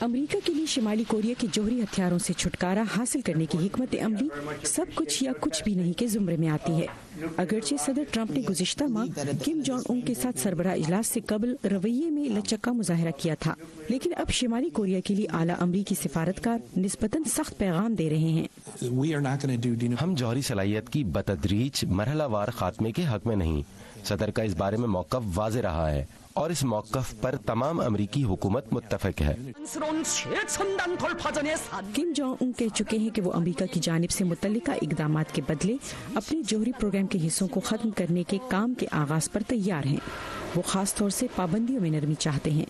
امریکہ کے لیے شمالی کوریا کے جوہری ہتھیاروں سے چھٹکارا حاصل کرنے کی حکمت عملی سب کچھ یا کچھ بھی نہیں کے زمرے میں آتی ہے۔ اگرچہ صدر ٹرمپ نے گزشتہ ماہ کم جونگ ان کے ساتھ سربراہ اجلاس سے قبل رویے میں لچک کا مظاہرہ کیا تھا، لیکن اب شمالی کوریا کے لیے اعلیٰ امریکی سفارتکار نسبتاً سخت پیغام دے رہے ہیں۔ ہم جوہری صلاحیت کی بتدریج مرحلہ وار خاتمے کے حق میں نہیں۔ صدر کا اس بارے میں موقف واضح رہا ہے اور اس موقف پر تمام امریکی حکومت متفق ہے۔ کم جونگ ان کہہ چکے ہیں کہ وہ امریکہ کی جانب سے متعلقہ اقدامات کے بدلے اپنے جوہری پروگرام کے حصوں کو ختم کرنے کے کام کے آغاز پر تیار ہیں۔ وہ خاص طور سے پابندیوں میں نرمی چاہتے ہیں۔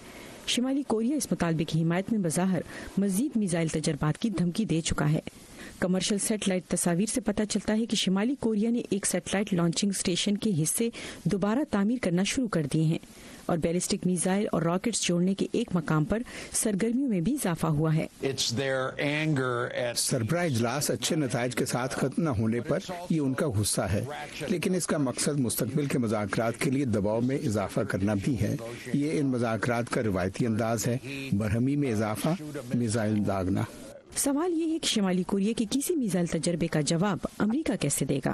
شمالی کوریا اس مطالبے کی حمایت میں بظاہر مزید میزائل تجربات کی دھمکی دے چکا ہے۔ کمرشل سیٹلائٹ تصاویر سے پتہ چلتا ہے کہ شمالی کوریا نے ایک سیٹلائٹ لانچنگ اسٹیشن کے حصے دوبارہ تعمیر کرنا شروع کر دیے ہیں اور بیلسٹک میزائل اور راکٹس جوڑنے کے ایک مقام پر سرگرمیوں میں بھی اضافہ ہوا ہے۔ سربراہ اجلاس اچھے نتائج کے ساتھ ختم نہ ہونے پر یہ ان کا غصہ ہے، لیکن اس کا مقصد مستقبل کے مذاکرات کے لیے دباؤ میں اضافہ کرنا بھی ہے۔ یہ ان مذاکرات کا روایتی انداز ہے، برہمی میں اضافہ، میزائل داغنا۔ سوال یہ ہے کہ شمالی کوریا کے کسی میزائل تجربے کا جواب امریکہ کیسے دے گا؟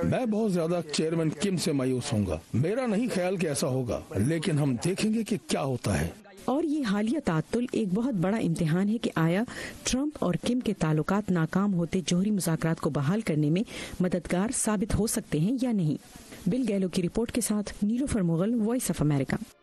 میں بہت زیادہ چیئرمین کم سے مایوس ہوں گا۔ میرا نہیں خیال کہ ایسا ہوگا، لیکن ہم دیکھیں گے کہ کیا ہوتا ہے۔ اور یہ حالیہ تعطل ایک بہت بڑا امتحان ہے کہ آیا ٹرمپ اور کم کے تعلقات ناکام ہوتے جوہری مذاکرات کو بحال کرنے میں مددگار ثابت ہو سکتے ہیں یا نہیں۔ بل گیلو کی رپورٹ کے ساتھ نیلوفر مغل، وائس آف امریکہ۔